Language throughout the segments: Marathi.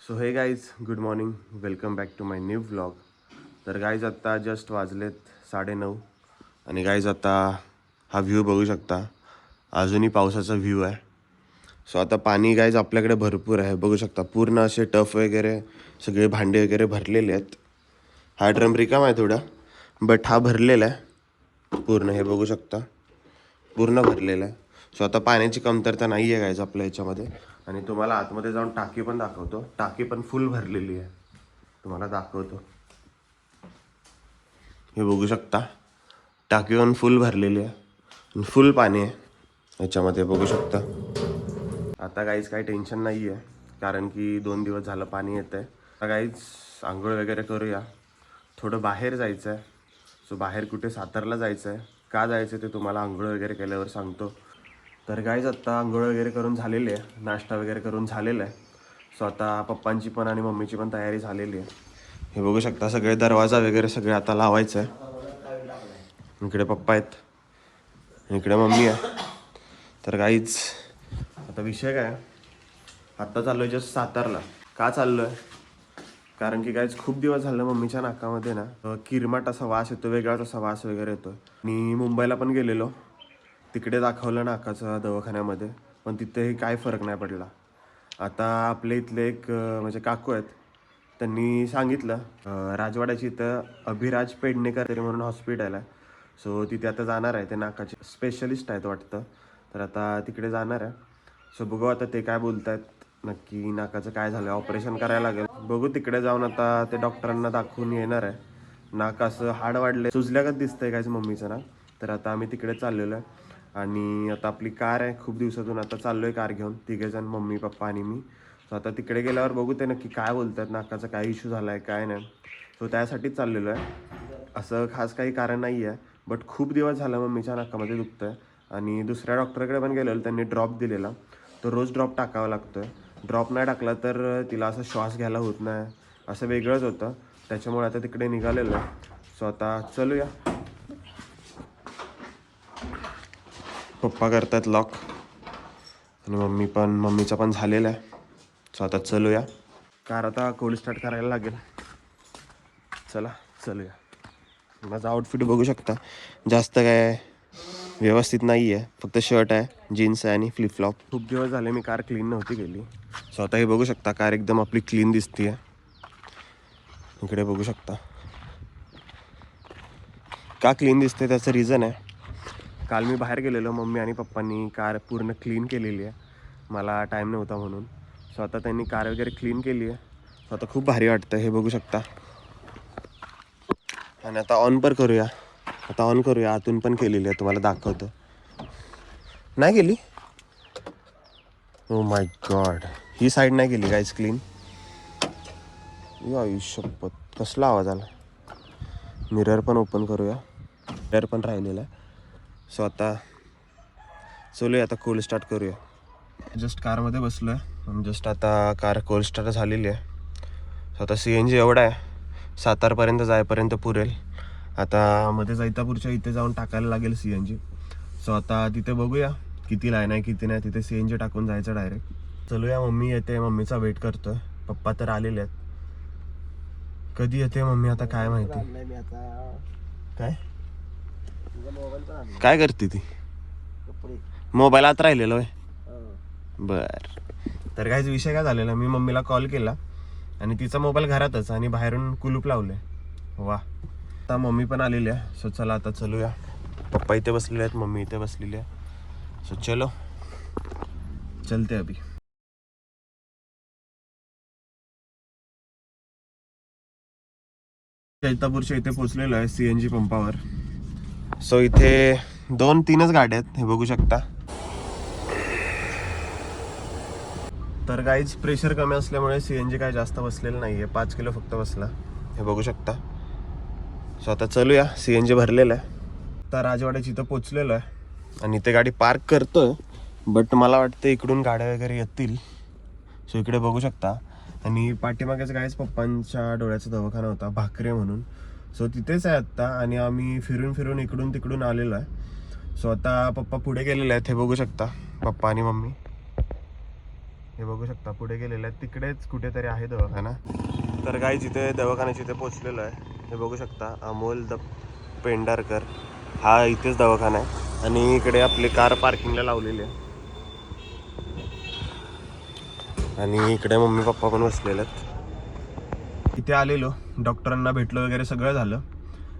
So hey guys, good morning, welcome back to my new vlog. तर गाईज आत्ता जस्ट वाजलेत 9:30 आणि गाईज आता हा व्ह्यू बघू शकता. अजूनही पावसाचा व्ह्यू आहे. सो आता पाणी गाईज आपल्याकडे भरपूर आहे, बघू शकता. पूर्ण असे टफ वगैरे सगळे भांडे वगैरे भरलेले आहेत. हा ड्रम रिकामा आहे थोडा, बट हा भरलेला आहे पूर्ण. हे बघू शकता, पूर्ण भरलेला आहे. सो आता पाण्याची कमतरता नाही आहे गाईज आपल्या ह्याच्यामध्ये. आणि तुम्हाला आतमध्ये जाऊन टाकी पण दाखवतो. टाकी पण फुल भरलेली आहे, तुम्हाला दाखवतो. हे बघू शकता, टाकी पण फुल भरलेली आहे आणि फुल पाणी आहे ह्याच्यामध्ये, बघू शकता. आता काहीच काही टेन्शन नाही आहे, कारण की 2 दिवस झालं पाणी येतं आहे. आता काहीच आंघोळ वगैरे करूया. थोडं बाहेर जायचं आहे. सो बाहेर कुठे सातारला जायचं आहे. का जायचं ते तुम्हाला आंघोळ वगैरे केल्यावर सांगतो. तर गाईज आत्ता आंघोळ वगैरे करून झालेली आहे, नाश्ता वगैरे करून झालेला आहे. सो आता पप्पांची पण आणि मम्मीची पण तयारी झालेली आहे. हे बघू शकता, सगळे दरवाजा वगैरे सगळे आता लावायचं आहे. इकडे पप्पा आहेत, इकडे मम्मी आहे. तर गाईज आता विषय काय, आत्ता चाललो आहे जस्ट सातारला. का चाललो आहे, कारण की गाईज खूप दिवस झालं मम्मीच्या नाकामध्ये ना किरमाट असा वास येतो, वेगळाच असा वास वगैरे येतो. आणि मुंबईला पण गेलेलो, तिकडे दाखवलं नाकाचं दवाखान्यामध्ये, पण तिथेही काय फरक नाही पडला. आता आपले इथले एक म्हणजे काकू आहेत, त्यांनी सांगितलं राजवाड्याची इथं अभिराज पेडणेकर तरी म्हणून हॉस्पिटल आहे. सो तिथे आता जाणार आहे. ते नाकाचे स्पेशलिस्ट आहेत वाटतं, तर आता तिकडे जाणार आहे. सो बघू आता ते काय बोलत आहेत, नक्की नाकाचं काय झालं, ऑपरेशन करायला लागेल. बघू तिकडे जाऊन आता ते डॉक्टरांना दाखवून येणार आहे. नाक असं हाड वाढले, सुजल्यागत दिसतंय काय मम्मीचं नाक. तर आता आम्ही तिकडे चाललेलो आहे. आणि आता आपली कार आहे, खूप दिवसातून आता चाललो आहे कार घेऊन, तिघेजण, मम्मी पप्पा आणि मी. सो आता तिकडे गेल्यावर बघू ते नक्की काय बोलतात, नाकाचा काय इश्यू झाला आहे काय नाही. सो त्यासाठीच चाललेलो आहे. असं खास काही कारण नाही आहे, बट खूप दिवस झालं मम्मीच्या नाकामध्ये दुखतं आहे. आणि दुसऱ्या डॉक्टरकडे पण गेलेलो, त्यांनी ड्रॉप दिलेला. तो रोज ड्रॉप टाकावा लागतो आहे. ड्रॉप नाही टाकला तर तिला असं श्वास घ्यायला होत नाही, असं वेगळंच होतं. त्याच्यामुळे आता तिकडे निघालेलो आहे. सो आता चलूया. पप्पा करतात लॉक आणि मम्मीचा पण झालेला आहे. सो आता चलूया. कार आता कोल्ड स्टार्ट करायला लागेल. चला चलूया. माझा आउटफिट बघू शकता, जास्त काय व्यवस्थित नाही आहे, फक्त शर्ट आहे, जीन्स आहे आणि फ्लिपफ्लॉप. खूप दिवस झाले मी कार क्लीन नव्हती केली. सो आता हे बघू शकता, कार एकदम आपली क्लीन दिसते आहे. इकडे बघू शकता का क्लीन दिसते, त्याचं रिझन आहे, काल मी बाहेर गेलेलो, मम्मी आणि पप्पांनी कार पूर्ण क्लीन केलेली आहे, मला टाईम नव्हता म्हणून. सो आता त्यांनी कार वगैरे क्लीन केली आहे. सो आता खूप भारी वाटतं, हे बघू शकता. आणि आता ऑन पण करूया. आता ऑन करूया, आतून पण केलेली आहे, तुम्हाला दाखवतो. नाही गेली, oh my God, he side नाही गेली गाईज क्लीन. या शपथ, कसला आवाज आला. मिरर पण ओपन करूया, मिरर पण राहिलेला आहे. सो आता चलूया, आता कोल्ड स्टार्ट करूया. जस्ट कारमध्ये बसलो आहे, जस्ट आता कार कोल्ड स्टार्ट झालेली आहे. सो आता CNG एवढा आहे, सातारपर्यंत जायपर्यंत पुरेल. आता मध्ये जैतापूरच्या इथे जाऊन टाकायला लागेल CNG. सो आता तिथे बघूया किती लाईन आहे किती नाही, तिथे CNG टाकून जायचं डायरेक्ट. चलूया. मम्मी येते, मम्मीचा वेट करतोय. पप्पा तर आलेले आहेत, कधी येते मम्मी आता काय माहिती. काय करते ती, मोबाईल आत राहिलेलो आहे. बर, तर काहीच विषय काय झालेला, मी मम्मीला कॉल केला आणि तिचा मोबाईल घरातच आणि बाहेरून कुलूप लावले. वा, आता मम्मी पण आलेली आहे. सो चला आता चलूया. पप्पा इथे बसलेले आहेत, मम्मी इथे बसलेली आहे. सो चलो चलते अभी. जैतापूरच्या इथे पोहोचलेलो आहे CNG पंपावर. सो इथे 2-3च गाड्या आहेत, हे बघू शकता. तर गाईज प्रेशर कमी असल्यामुळे CNG काय जास्त बसलेलं नाही आहे, 5 किलो फक्त बसला, हे बघू शकता. सो आता चलूया, CNG भरलेलं आहे. आता राजवाड्याची इथं पोचलेलो आहे आणि इथे गाडी पार्क करतोय, बट मला वाटतं इकडून गाड्या वगैरे येतील. सो इकडे बघू शकता. आणि पाठीमागेच गाईज पप्पांच्या डोळ्याचा दवाखाना होता, भाकरे म्हणून. सो तिथेच आहे आत्ता, आणि आम्ही फिरून फिरून इकडून तिकडून आलेलो आहे. सो आता पप्पा पुढे गेलेले आहेत, हे बघू शकता, पप्पा आणि मम्मी. हे बघू शकता पुढे गेलेलं आहे, तिकडेच कुठेतरी आहे दवाखाना. तर गाईज इथे दवाखान्याची इथे पोचलेलो आहे. हे बघू शकता अमोल द पेंढारकर हा इथेच दवाखाना आहे. आणि इकडे आपली कार पार्किंगला लावलेली आहे. आणि इकडे मम्मी पप्पा पण बसलेले आहेत. इथे आलेलो, डॉक्टरांना भेटलो वगैरे सगळं झालं.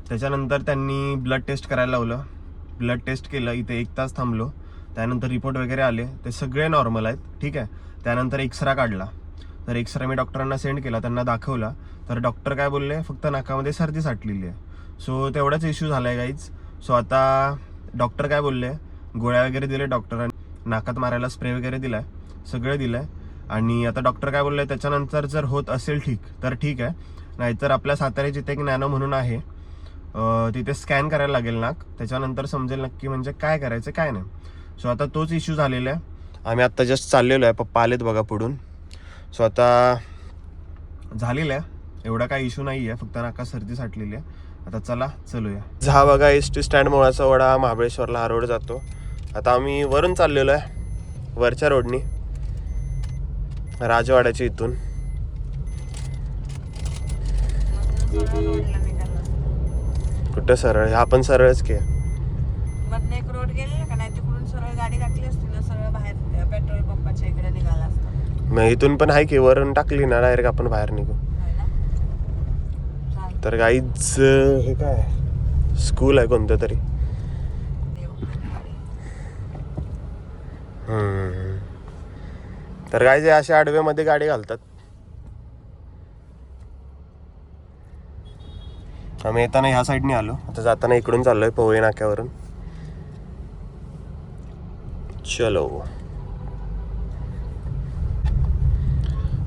त्याच्यानंतर त्यांनी ब्लड टेस्ट करायला लावलं. ब्लड टेस्ट केलं, इथे 1 तास थांबलो. त्यानंतर रिपोर्ट वगैरे आले, ते सगळे नॉर्मल आहेत. ठीक आहे. त्यानंतर एक्सरा काढला. तर एक्सरा मी डॉक्टरांना सेंड केला, त्यांना दाखवला. तर डॉक्टर काय बोलले, फक्त नाकामध्ये सर्दी साठलेली आहे. सो तेवढाच इश्यू झाला आहे गाईज. सो आता डॉक्टर काय बोलले, गोळ्या वगैरे दिले डॉक्टरांनी, नाकात मारायला स्प्रे वगैरे दिलाय, सगळं दिलंय. आणि आता डॉक्टर काय बोलले, त्याच्यानंतर जर होत असेल ठीक तर ठीक आहे, नाहीतर आपल्या साताऱ्याची इथे एक नॅनो म्हणून आहे, तिथे स्कॅन करायला लागेल नाक. त्याच्यानंतर समजेल नक्की म्हणजे काय करायचं काय नाही. सो आता तोच इश्यू झालेला आहे. आम्ही आता जस्ट चाललेलो आहे, पप्पा आलेत बघा पुढून. सो आता झालेलं आहे, एवढा काय इश्यू नाही आहे, फक्त नाका सर्दी साठलेली आहे. आता चला चलूया. हा बघा एस टी स्टँड मुळाचा वडा महाबळेश्वरला हा रोड जातो. आता आम्ही वरून चाललेलो आहे, वरच्या रोडनी, राजवाड्याच्या इथून. कुठं सरळ, हा पण सरळच की. मधनं एक रोड गेलेला का नाही, तिकडून सरळ गाडी टाकली असती ना, सरळ बाहेर पेट्रोल पंपाच्या इकडे निघाला असता. मग इथून पण आहे की, वरून टाकली ना डायरेक्ट आपण बाहेर निघू. तर गाईच हे काय स्कूल आहे कोणतं तरी. तर गाईज अशा आडव्यामध्ये गाडी घालतात. आम्ही येताना ह्या साईडने आलो, आता जाताना इकडून चाललोय पवई नाक्यावरून. चलो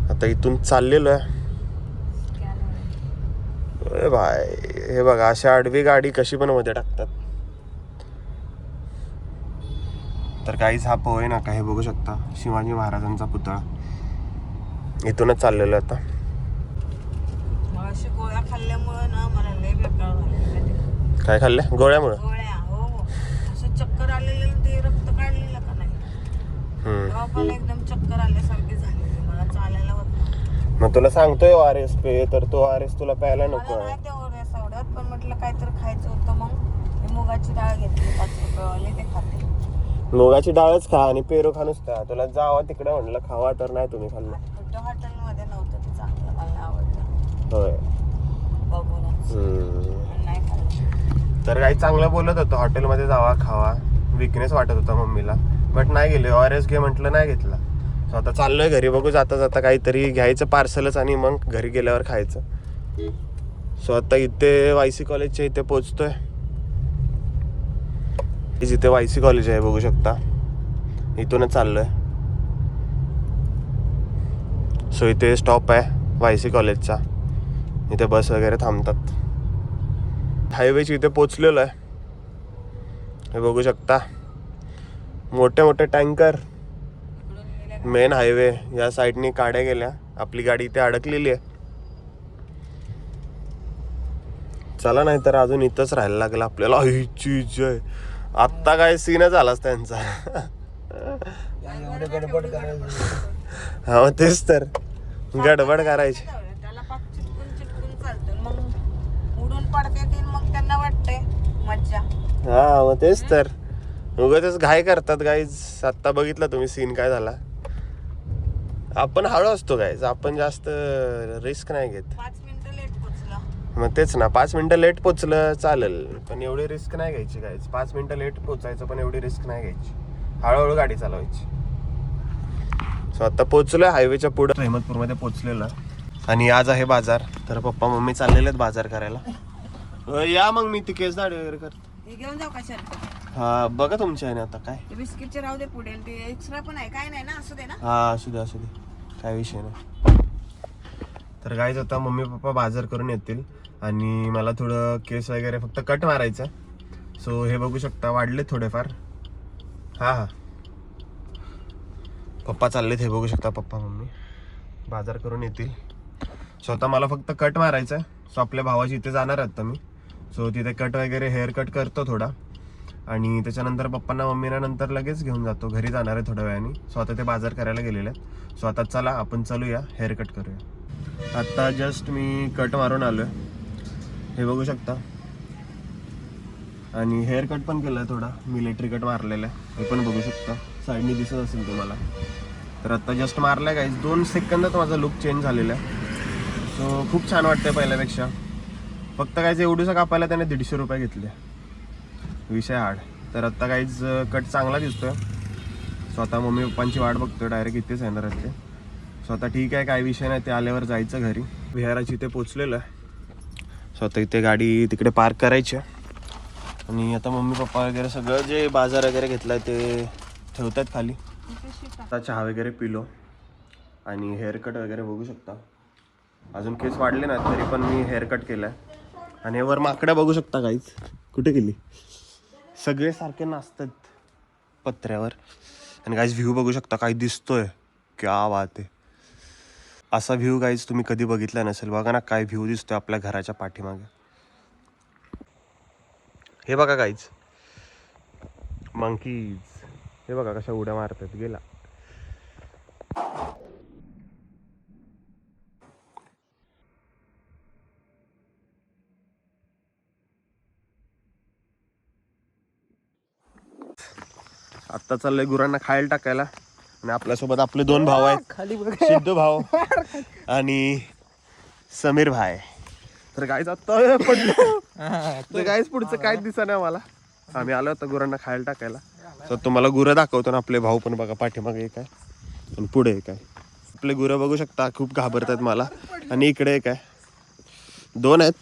आता इथून चाललेलो आहे. अरे भाई हे बघा, अशा आडवी गाडी कशी पण मध्ये टाकतात. तर काहीच हा पवई नाका हे बघू शकता, शिवाजी महाराजांचा पुतळा. इथूनच चाललेलो आता. गोळ्या खाल्ल्यामुळे ना मला लय बेकार झाले. काय खाल्ल्या गोळ्यामुळे? गोळ्या हो, असं चक्कर आलेलं, ते रक्त काढलेलं का नाही, तेव्हा पण एकदम चक्कर आल्यासारखी झाली, मला चालायला होत नाही. मग तुला सांगतोय ORS पे, तर तो ORS तुला प्यायला नको. मला नाही ते ORS आवडत, पण म्हटलं काहीतरी खायचं होतं, मग मुगाची डाळ घेतली 5 रुपयेवाली, ते खाते. मुगाची डाळच खा आणि पेरू खा नुसता. तुला जावं तिकडे म्हणलं खावा, तर नाही तुम्ही खाल्लं. कुठं हॉटेलमध्ये नव्हतं ते चांगलं, मला आवडलं. होय. बघूनच नाही खाल्लं. तर काही चांगलं बोलत होतं, हॉटेलमध्ये जावा खावा, विकनेस वाटत होता मम्मीला, बट नाही गेले. ORS घे म्हटलं, नाही घेतला. सो आता चाललोय घरी, बघू जाता जाता काहीतरी घ्यायचं पार्सलच आणि मग घरी गेल्यावर खायचं. सो आता इथे YC कॉलेजच्या इथे पोचतोय. जिथे YC कॉलेज आहे बघू शकता, इथूनच चाललोय. सो इथे स्टॉप आहे YC कॉलेजचा, इथे बस वगैरे थांबतात. हायवेची इथे पोचलेलो आहे. हे बघू शकता मोठे मोठे टँकर. मेन हायवे या साईडनी काड्या गेल्या, आपली गाडी इथे अडकलेली आहे. चला नाही तर अजून इथंच राहायला लागलं आपल्याला. जय आत्ता काय सीनच झालाच त्यांचा. हा तेच तर, गडबड करायची. त्याला पाक चिटकून चालतं, मग उडून पडते ते, मग त्यांना वाटतंय मज्जा. हा मग तेच तर, उगाचच घाई करतात गाईज. आत्ता बघितलं तुम्ही सीन काय झाला. आपण हळू असतो गाईज, आपण जास्त रिस्क नाही घेत. 5 मिनिटं लेट पोचला. मग तेच ना, 5 मिनिटं लेट पोचलं चालेल, पण एवढी रिस्क नाही घ्यायची गाईज. 5 मिनिटं लेट पोचायचं, पण एवढी रिस्क नाही घ्यायची, हळूहळू गाडी चालवायची. सो आता पोचलोय हायवेच्या पुढे, अहमदपूरमध्ये पोचलेलं. आणि आज आहे बाजार, तर पप्पा मम्मी चाललेले आहेत बाजार करायला. या मग मी ती केस दाढी वगैरे करतो. हे घेऊन जाऊ का शर्ट? हा बघा तुमच्या आहे ना आता काय. ते बिस्किटचे राहू दे पुढे, ते एक्स्ट्रा पण आहे, काय नाही ना, असू दे ना. हा असू दे असू दे, काय विषय नाही. तर गाईज आता मम्मी पप्पा बाजार करून येतील आणि मला थोडं केस वगैरे फक्त कट मारायचं. सो हे बघू शकता वाढले थोडेफार. हा हा पप्पा चाललेत, हे बघू शकता पप्पा मम्मी बाजार करून येतील. सो आता मला फक्त कट मारायचं आहे. सो आपल्या भावाची इथे जाणार आता मी. सो तिथे कट वगैरे हेअर कट करतो थोडा, आणि त्याच्यानंतर पप्पांना मम्मीना नंतर लगेच घेऊन जातो, घरी जाणार आहे थोड्या वेळाने. सो आता ते बाजार करायला गेलेले आहेत. सो आता चला आपण चालूया, हेअर कट करूया. आत्ता जस्ट मी कट मारून आलो आहे, हे बघू शकता. आणि हेअर कट पण केलं आहे, थोडा मिलिटरी कट मारलेला आहे, हे पण बघू शकता, साईडनी दिसत असेल तुम्हाला. तर आत्ता जस्ट मारला आहे गाईज, 2 सेकंदात माझा लुक चेंज झालेला आहे. सो खूप छान वाटतंय पहिल्यापेक्षा. फक्त काहीच एवढंसं कापायला त्याने 150 रुपये घेतले, विषय हार्ड. तर आत्ता काहीच कट चांगला दिसतोय. सो आता मम्मी पप्पांची वाट बघतोय, डायरेक्ट इथेच येणार आहेत ते. सो आता ठीक आहे, काही विषय नाही, ते आल्यावर जायचं घरी. विहाराची इथे पोचलेलं आहे. सो आता इथे गाडी तिकडे पार्क करायची आहे. आणि आता मम्मी पप्पा वगैरे सगळं जे बाजार वगैरे घेतलाय ते ठेवतात खाली. आता चहा वगैरे पिलो आणि हेअर कट वगैरे बघू शकता. अजून केस वाढले नाहीत तरी पण मी हेअर कट केलाय. आणि वर माकडं बघू शकता काहीच, कुठे गेली, सगळे सारखे नाचतात पत्र्यावर. आणि काहीच व्ह्यू बघू शकता, काही दिसतोय, क्या बात आहे. असा व्ह्यू काहीच तुम्ही कधी बघितला नसेल. बघा ना काय व्ह्यू दिसतोय आपल्या घराच्या पाठीमागे. हे बघा काहीच मंकीज, हे बघा कशा उड्या मारतात. गेला आत्ता चाललंय गुरांना खायला टाकायला. आणि आपल्यासोबत आपले 2 भाऊ आहेत, सिद्धू भाऊ आणि समीर भाई. तर काहीच आत्ता पडलं, तर काहीच पुढचं काहीच दिसत नाही मला. आम्ही आलो होतो गुरांना खायला टाकायला. तर तुम्हाला गुरं दाखवतो ना. आपले भाऊ पण बघा, पाठीमागे एक आहे आणि पुढे एक आहे. आपले गुरं बघू शकता, खूप घाबरतात मला. आणि इकडे एक आहे, 2 आहेत.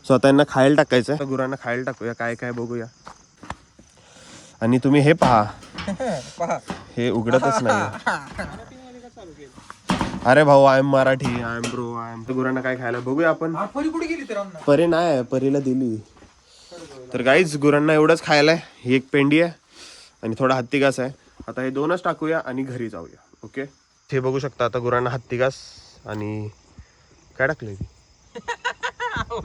स्वतः यांना खायला टाकायचं आहे. गुरांना खायला टाकूया, काय काय बघूया. आणि तुम्ही हे पहा, हे उघडतच नाही. अरे भाऊ, I am Marathi, I am bro, I am. गुरांना काय खायला बघूया आपण. परी नाही, परीला दिली. तर गाईज गुरांना एवढंच खायला आहे. ही एक पेंडी आहे आणि थोडा हत्ती घास आहे. आता हे 2च टाकूया आणि घरी जाऊया. ओके, हे बघू शकता आता गुरांना हत्ती घास आणि काय टाकलंय,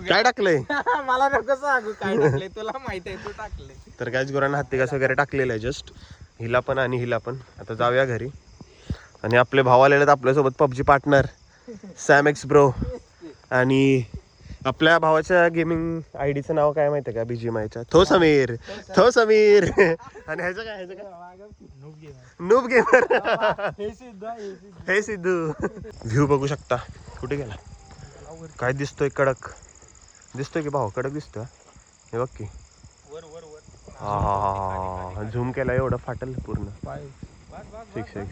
काय टाकलंय मला नको सांगू काय टाकलंय, तुला माहित आहे तू टाकलंय. तर गाईज गुरांना हत्ती घास वगैरे टाकलेलं आहे जस्ट, हिला पण आणि हिला पण. आता जाऊया घरी. आणि आपले भाऊ आलेले आपल्यासोबत, PUBG partner Sam x bro. आणि आपल्या भावाच्या गेमिंग आयडीचं नाव काय माहिती आहे का, BGMIच्या थो समीर. आणि ह्याचं काय नूब गेमर. हे सिद्धू. व्ह्यू बघू शकता, कुठे गेला, काय दिसतोय, कडक दिसतोय की भाऊ, कडक दिसतोय. हे बघ की, हा झूम केला एवढं फाटल पूर्ण. 6x.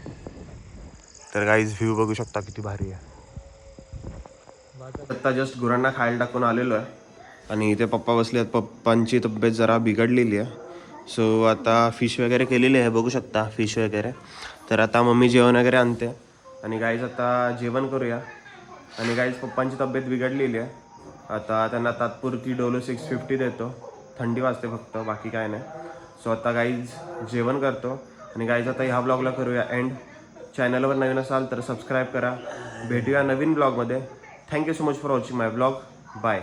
तर गाईज व्ह्यू बघू शकता किती भारी आहे. आता जस्ट गुरांना खायला टाकून आलेलो आहे. आणि इथे पप्पा बसले आहेत, पप्पांची तब्येत जरा बिघडलेली आहे. सो आता फिश वगैरे केलेली आहे, बघू शकता फिश वगैरे. तर आता मम्मी जेवण वगैरे आणते आणि गाईज आता जेवण करूया. आणि गाईज पप्पांची तब्येत बिघडलेली आहे. आता त्यांना तात्पुरती डोलो 650 देतो, थंडी वाजते फक्त, बाकी काय नाही. सो आता गाईज जेवण करतो. आणि गाईज आता ह्या ब्लॉगला करूया एंड. चॅनलवर नवीन असाल तर सबस्क्राईब करा. भेटूया नवीन ब्लॉगमध्ये. Thank you so much for watching my blog. Bye.